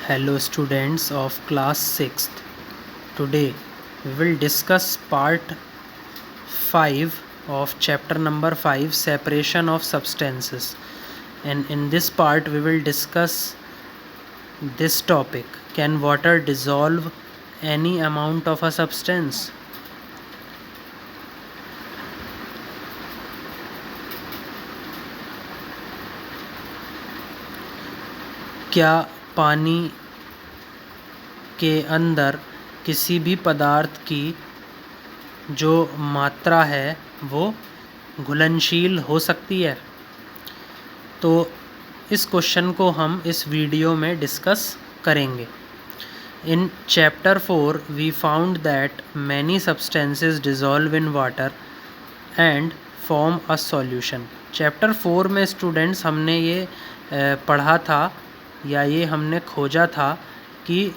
Hello students of class 6th. Today we will discuss part 5 of chapter number 5, separation of substances, and in this part we will discuss this topic: can water dissolve any amount of a substance? क्या पानी के अंदर किसी भी पदार्थ की जो मात्रा है वो घुलनशील हो सकती है? तो इस क्वेश्चन को हम इस वीडियो में डिस्कस करेंगे। In chapter 4 we found that many substances dissolve in water and form a solution. Chapter 4 में स्टूडेंट्स हमने ये पढ़ा था या ये हमने खोजा था कि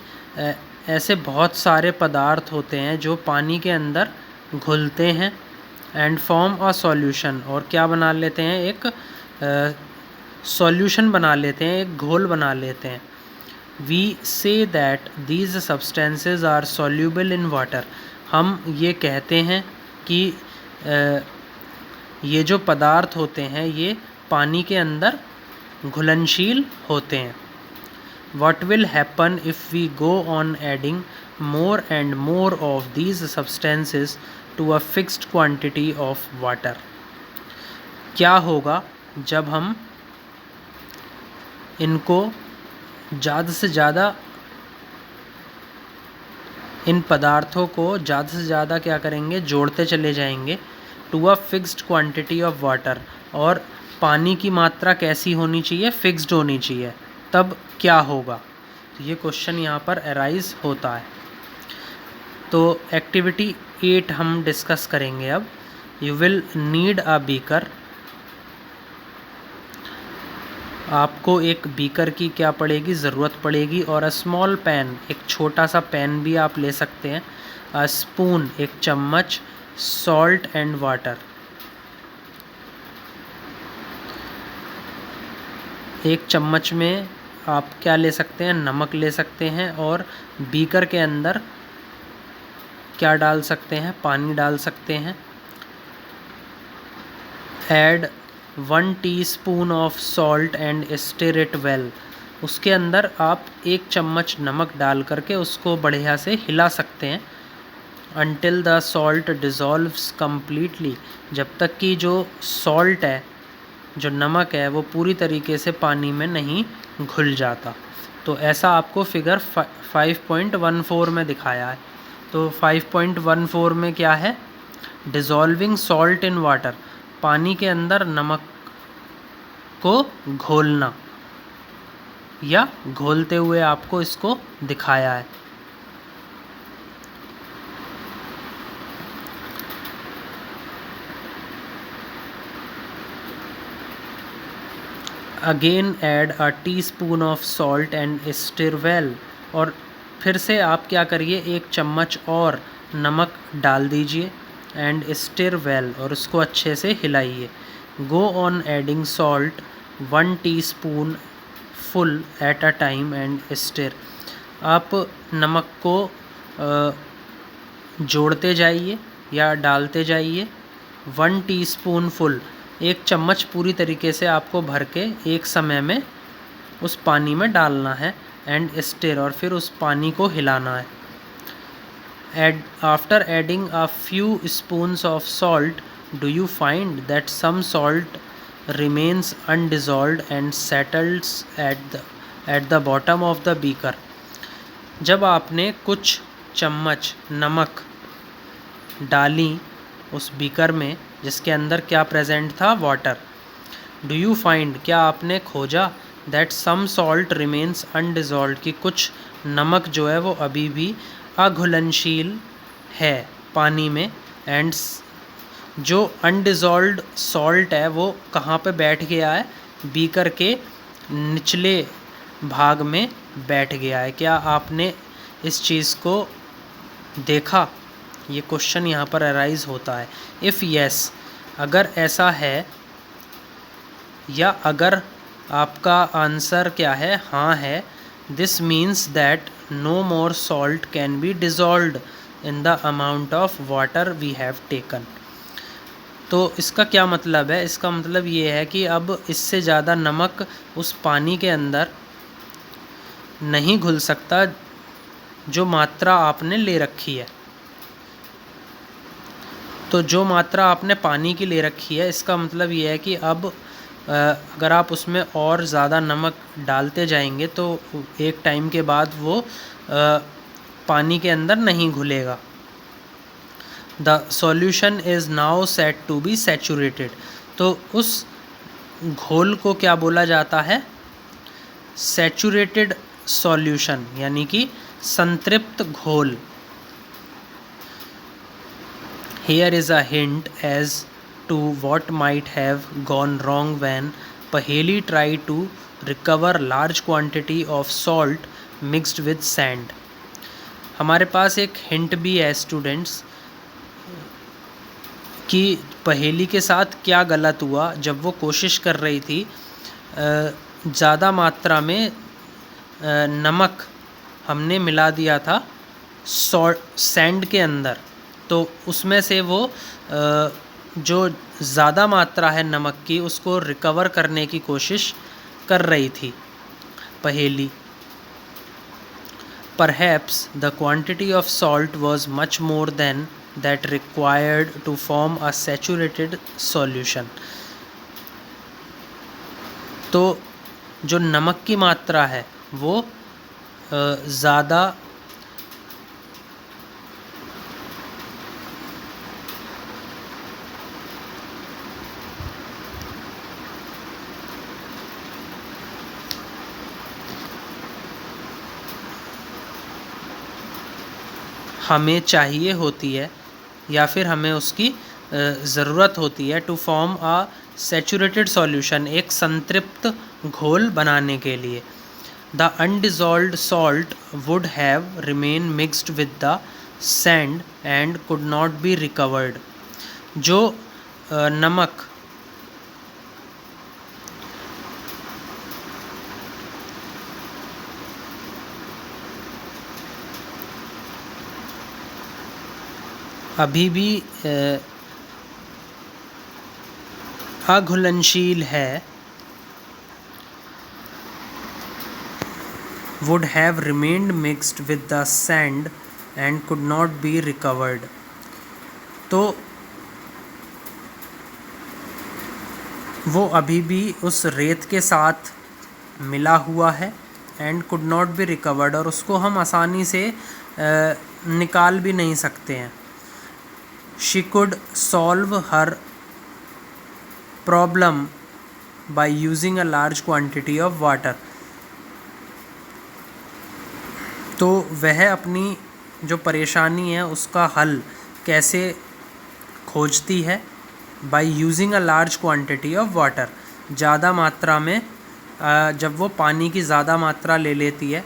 ऐसे बहुत सारे पदार्थ होते हैं जो पानी के अंदर घुलते हैं एंड फॉर्म अ सॉल्यूशन, और क्या बना लेते हैं, एक सॉल्यूशन बना लेते हैं, एक घोल बना लेते हैं। We say that these substances are soluble in water. हम ये कहते हैं कि ये जो पदार्थ होते हैं ये पानी के अंदर घुलनशील होते हैं। What will happen if we go on adding more and more of these substances to a fixed quantity of water? क्या होगा जब हम इनको ज़्यादा से ज़्यादा, इन पदार्थों को ज़्यादा से ज़्यादा क्या करेंगे, जोड़ते चले जाएंगे to a fixed quantity of water. और पानी की मात्रा कैसी होनी चाहिए, फिक्स्ड होनी चाहिए, तब क्या होगा? तो ये क्वेश्चन यहाँ पर अराइज होता है। तो एक्टिविटी 8 हम डिस्कस करेंगे अब। You will need a beaker. आपको एक बीकर की क्या पड़ेगी, ज़रूरत पड़ेगी, और अ स्मॉल पैन, एक छोटा सा पैन भी आप ले सकते हैं, अ स्पून, एक चम्मच, सॉल्ट एंड वाटर। एक चम्मच में आप क्या ले सकते हैं, नमक ले सकते हैं, और बीकर के अंदर क्या डाल सकते हैं, पानी डाल सकते हैं। Add 1 teaspoon of salt and stir it well. उसके अंदर आप 1 चम्मच नमक डाल करके उसको बढ़िया से हिला सकते हैं। अनटिल द सॉल्ट डिज़ोल्व्स कम्प्लीटली, जब तक कि जो सॉल्ट है, जो नमक है, वो पूरी तरीके से पानी में नहीं घुल जाता। तो ऐसा आपको फिगर 5.14 में दिखाया है। तो 5.14 में क्या है, डिज़ोल्विंग सॉल्ट इन वाटर, पानी के अंदर नमक को घोलना, या घोलते हुए आपको इसको दिखाया है। Again add a teaspoon of salt and stir well. और फिर से आप क्या करिए, 1 चम्मच और नमक डाल दीजिए एंड स्टिर वेल, और उसको अच्छे से हिलाइए। Go on adding salt 1 teaspoon full at a time and stir. आप नमक को जोड़ते जाइए या डालते जाइए। 1 टीस्पून फुल, 1 चम्मच पूरी तरीके से आपको भर के एक समय में उस पानी में डालना है एंड स्टिर, और फिर उस पानी को हिलाना है। After adding a few spoons of salt, do you find that some salt remains undissolved and settles at the bottom of the beaker? जब आपने कुछ चम्मच नमक डाली उस बीकर में जिसके अंदर क्या प्रेजेंट था, वाटर, डू यू फाइंड, क्या आपने खोजा, दैट सम सॉल्ट रिमेन्स अनडिज़ोल्व्ड, कि कुछ नमक जो है वो अभी भी अघुलनशील है पानी में, एंड जो अनडिज़ोल्व्ड सॉल्ट है वो कहाँ पे बैठ गया है, बीकर के निचले भाग में बैठ गया है। क्या आपने इस चीज़ को देखा? ये क्वेश्चन यहाँ पर अराइज होता है। इफ़ येस, अगर ऐसा है, या अगर आपका आंसर क्या है, हाँ है, this means that no more salt can be dissolved in the amount of water we have taken. तो इसका क्या मतलब है? इसका मतलब ये है कि अब इससे ज़्यादा नमक उस पानी के अंदर नहीं घुल सकता जो मात्रा आपने ले रखी है। तो जो मात्रा आपने पानी की ले रखी है, इसका मतलब ये है कि अब अगर आप उसमें और ज़्यादा नमक डालते जाएंगे तो एक टाइम के बाद वो पानी के अंदर नहीं घुलेगा। The solution is now set to be saturated. तो उस घोल को क्या बोला जाता है? सैचुरेटेड सॉल्यूशन, यानी कि संतृप्त घोल। Here is a hint as to what might have gone wrong when Paheli tried to recover large quantity of salt mixed with sand. हमारे पास एक हिंट भी है स्टूडेंट्स कि पहेली के साथ क्या गलत हुआ जब वो कोशिश कर रही थी ज़्यादा मात्रा में नमक हमने मिला दिया था सैंड के अंदर। तो उसमें से वो जो ज़्यादा मात्रा है नमक की उसको रिकवर करने की कोशिश कर रही थी पहेली। Perhaps the quantity of salt was much more than that required to form a saturated solution. तो जो नमक की मात्रा है वो ज़्यादा हमें चाहिए होती है या फिर हमें उसकी ज़रूरत होती है to form a saturated solution, एक संतृप्त घोल बनाने के लिए। The undissolved salt would have remain mixed with the sand and could not be recovered. जो नमक अभी भी अघुलनशील है, would have remained mixed with the sand and could not be recovered. तो वो अभी भी उस रेत के साथ मिला हुआ है and could not be recovered, और उसको हम आसानी से निकाल भी नहीं सकते हैं। She could solve her problem by using a large quantity of water. तो वह अपनी जो परेशानी है उसका हल कैसे खोजती है? by using a large quantity of water, ज़्यादा मात्रा में जब वो पानी की ज़्यादा मात्रा ले लेती है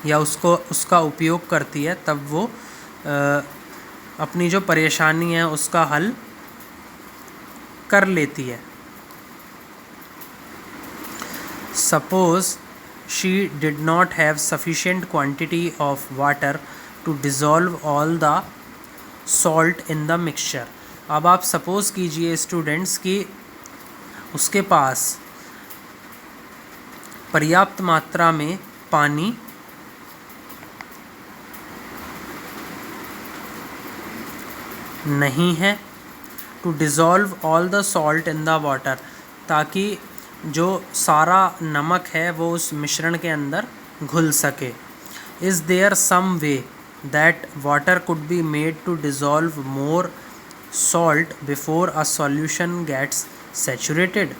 या उसका उपयोग करती है तब वो अपनी जो परेशानी है उसका हल कर लेती है। Suppose she did not have sufficient quantity of water to dissolve all the salt in the mixture. अब आप सपोज़ कीजिए स्टूडेंट्स कि उसके पास पर्याप्त मात्रा में पानी नहीं है to dissolve all the salt in the water, ताकि जो सारा नमक है वो उस मिश्रण के अंदर घुल सके। Is there some way that water could be made to dissolve more salt before a solution gets saturated?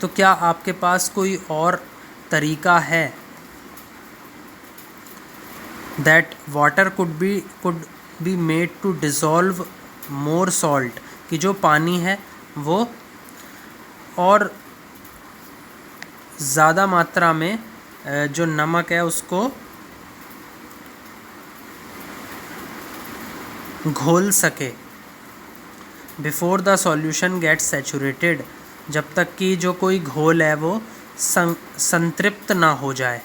तो क्या आपके पास कोई और तरीका है that water could be made to dissolve more salt, कि जो पानी है वो और ज़्यादा मात्रा में जो नमक है उसको घोल सके before the solution gets saturated, जब तक कि जो कोई घोल है वो संतृप्त ना हो जाए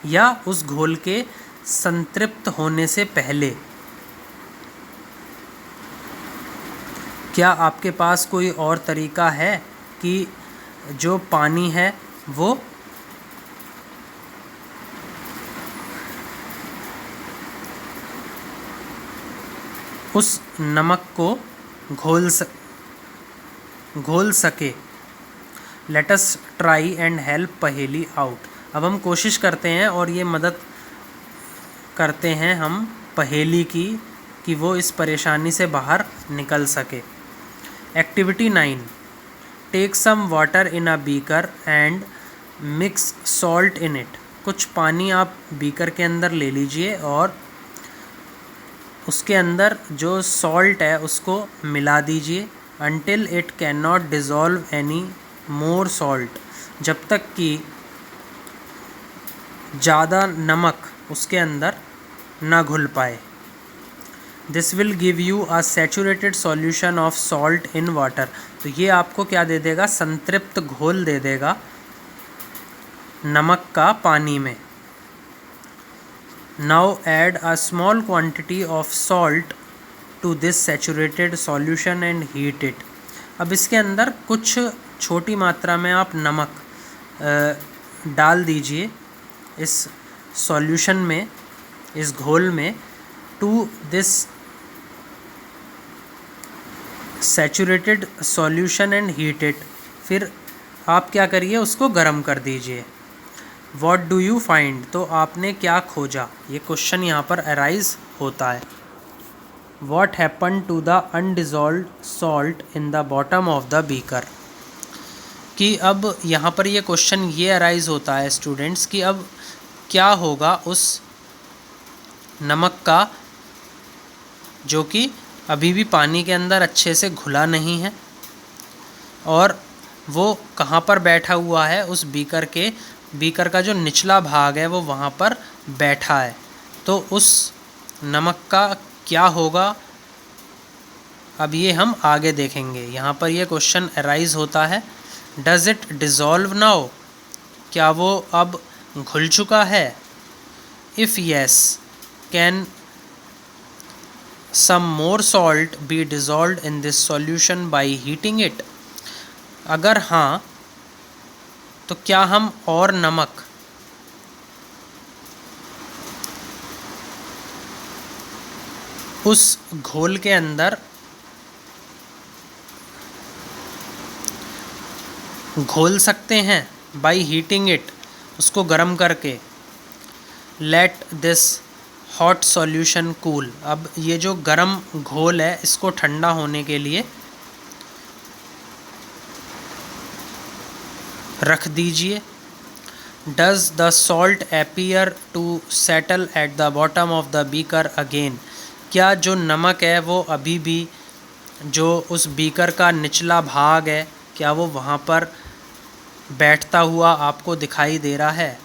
या उस घोल के संतृप्त होने से पहले। क्या आपके पास कोई और तरीका है कि जो पानी है वो उस नमक को घोल सके? Let us try and help पहेली आउट। अब हम कोशिश करते हैं और ये मदद करते हैं हम पहेली की कि वो इस परेशानी से बाहर निकल सके। Activity 9, take some water in a beaker and mix salt in it. कुछ पानी आप बीकर के अंदर ले लीजिए और उसके अंदर जो सॉल्ट है उसको मिला दीजिए। Until it can not dissolve any more salt, जब तक कि ज़्यादा नमक उसके अंदर ना घुल पाए। This will give you a saturated solution of salt in water. तो ये आपको क्या दे देगा? संतृप्त घोल दे देगा नमक का पानी में। Now add a small quantity of salt to this saturated solution and heat it. अब इसके अंदर कुछ छोटी मात्रा में आप नमक डाल दीजिए इस सॉल्यूशन में, इस घोल में। To this saturated solution and heat it. फिर आप क्या करिए? उसको गर्म कर दीजिए। What do you find? तो आपने क्या खोजा? ये क्वेश्चन यहाँ पर अराइज होता है। What happened to the undissolved salt in the bottom of the beaker? कि अब यहाँ पर ये क्वेश्चन ये अराइज होता है स्टूडेंट्स कि अब क्या होगा उस नमक का जो कि अभी भी पानी के अंदर अच्छे से घुला नहीं है और वो कहाँ पर बैठा हुआ है? उस बीकर का जो निचला भाग है वो वहाँ पर बैठा है। तो उस नमक का क्या होगा? अब ये हम आगे देखेंगे। यहाँ पर ये क्वेश्चन अराइज होता है, डज़ इट डिज़ोल्व नाउ? क्या वो अब घुल चुका है? If yes, can some more salt be dissolved in this solution by heating it? अगर हाँ, तो क्या हम और नमक उस घोल के अंदर घोल सकते हैं बाय हीटिंग इट, उसको गर्म करके? Let this hot solution cool. अब ये जो गर्म घोल है इसको ठंडा होने के लिए रख दीजिए। Does the salt appear to settle at the bottom of the beaker again? क्या जो नमक है वो अभी भी जो उस बीकर का निचला भाग है क्या वो वहाँ पर बैठता हुआ आपको दिखाई दे रहा है?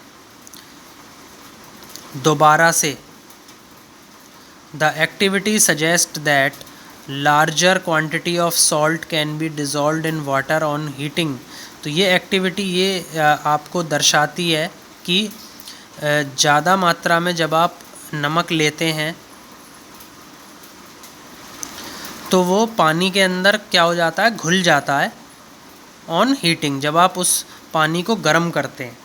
दोबारा से, the activity suggest that larger quantity of salt can be dissolved in water on heating. तो ये एक्टिविटी ये आपको दर्शाती है कि ज़्यादा मात्रा में जब आप नमक लेते हैं तो वो पानी के अंदर क्या हो जाता है? घुल जाता है ऑन हीटिंग, जब आप उस पानी को गर्म करते हैं।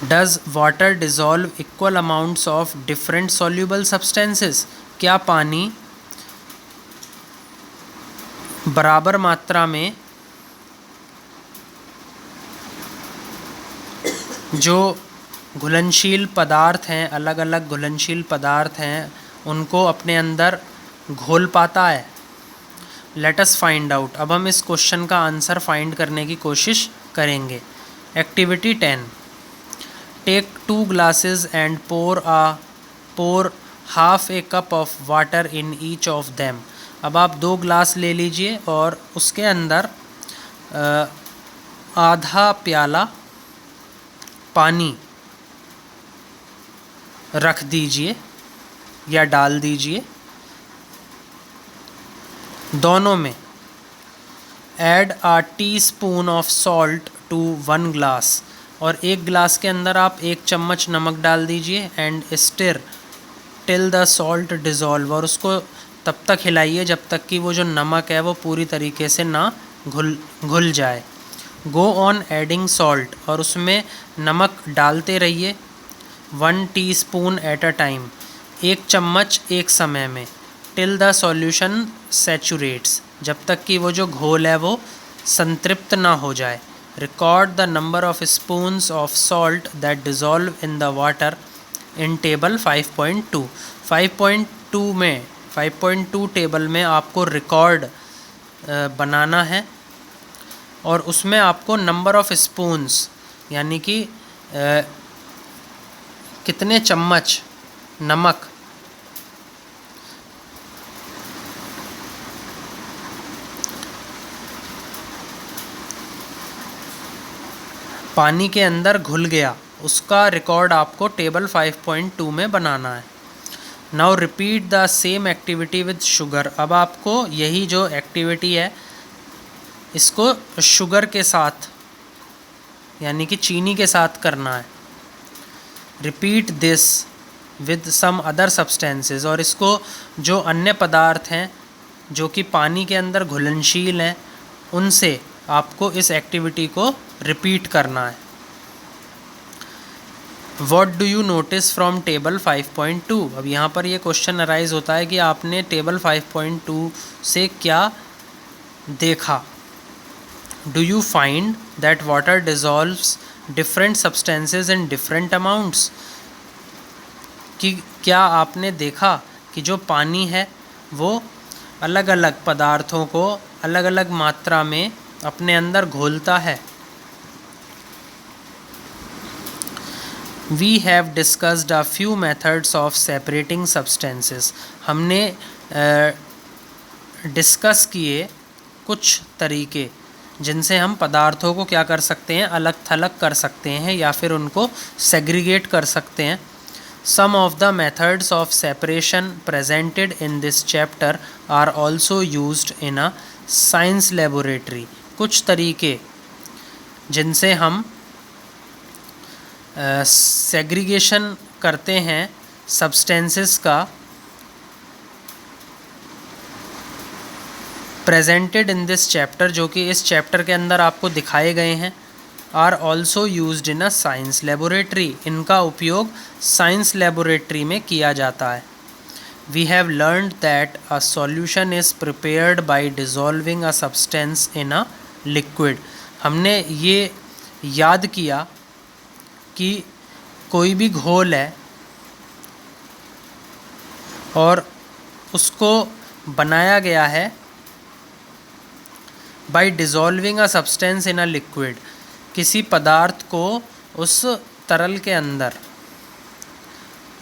Does water dissolve equal amounts of different soluble substances? क्या पानी बराबर मात्रा में जो घुलनशील पदार्थ हैं, अलग अलग घुलनशील पदार्थ हैं, उनको अपने अंदर घोल पाता है? Let us find out. अब हम इस क्वेश्चन का आंसर फाइंड करने की कोशिश करेंगे। Activity 10, take 2 glasses and pour half a cup of water in each of them. अब आप 2 ग्लास ले लीजिए और उसके अंदर आधा प्याला पानी रख दीजिए या डाल दीजिए। दोनों में। Add a teaspoon of salt to 1 glass, और 1 ग्लास के अंदर आप 1 चम्मच नमक डाल दीजिए। And stir till the salt dissolve, और उसको तब तक हिलाइए जब तक कि वो जो नमक है वो पूरी तरीके से ना घुल जाए। गो ऑन एडिंग सॉल्ट, और उसमें नमक डालते रहिए। 1 टीस्पून एट अ टाइम, 1 चम्मच एक समय में। टिल द सॉल्यूशन सैचुरेट्स, जब तक कि वो जो घोल है वो संतृप्त ना हो जाए। Record the number of spoons of salt that dissolve in the water in table 5.2। 5.2 में 5.2 टेबल में आपको रिकॉर्ड बनाना है, और उसमें आपको नंबर ऑफ स्पून्स यानी कि कितने चम्मच नमक पानी के अंदर घुल गया, उसका रिकॉर्ड आपको टेबल 5.2 में बनाना है। Now repeat the same activity with sugar. अब आपको यही जो एक्टिविटी है इसको शुगर के साथ यानी कि चीनी के साथ करना है। Repeat this with some other substances, और इसको जो अन्य पदार्थ हैं जो कि पानी के अंदर घुलनशील हैं उनसे आपको इस एक्टिविटी को रिपीट करना है। What do you notice from table 5.2? अब यहाँ पर ये क्वेश्चन अराइज होता है कि आपने टेबल 5.2 से क्या देखा। Do you find that water dissolves different substances in different amounts? कि क्या आपने देखा कि जो पानी है वो अलग अलग पदार्थों को अलग अलग मात्रा में अपने अंदर घोलता है। We have discussed a few methods of separating substances. हमने डिस्कस किए कुछ तरीके जिनसे हम पदार्थों को क्या कर सकते हैं, अलग थलग कर सकते हैं या फिर उनको सेग्रीगेट कर सकते हैं। Some of the methods of separation presented in this chapter are also used in a science laboratory. कुछ तरीके जिनसे हम सेग्रीगेशन करते हैं सब्सटेंसेस का, प्रेजेंटेड इन दिस चैप्टर, जो कि इस चैप्टर के अंदर आपको दिखाए गए हैं, are also used in a science laboratory. इनका उपयोग साइंस लेबोरेटरी में किया जाता है। We have learned that a solution is prepared by dissolving a substance in a liquid. हमने ये याद किया कि कोई भी घोल है और उसको बनाया गया है by dissolving a substance in a liquid. किसी पदार्थ को उस तरल के अंदर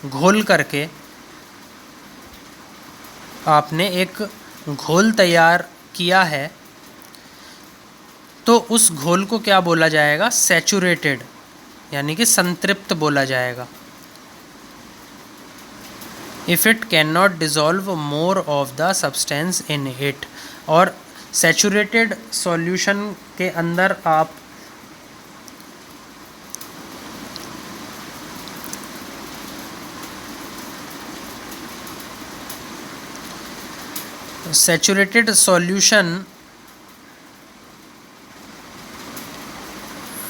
घोल करके आपने एक घोल तैयार किया है, तो उस घोल को क्या बोला जाएगा, सैचुरेटेड यानी कि संतृप्त बोला जाएगा। If it can not dissolve more of the substance in it. और सैचुरेटेड सॉल्यूशन के अंदर आप सैचुरेटेड सॉल्यूशन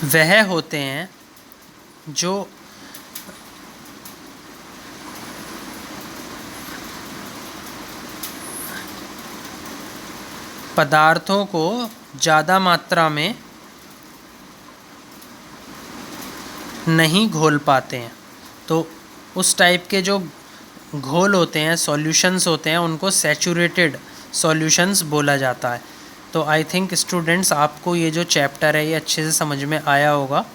वह होते हैं जो पदार्थों को ज़्यादा मात्रा में नहीं घोल पाते हैं। तो उस टाइप के जो घोल होते हैं, सॉल्यूशंस होते हैं, उनको सैचुरेटेड सॉल्यूशंस बोला जाता है। तो आई थिंक स्टूडेंट्स आपको ये जो चैप्टर है ये अच्छे से समझ में आया होगा।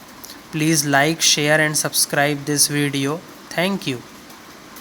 Please like, share and subscribe this video. Thank you.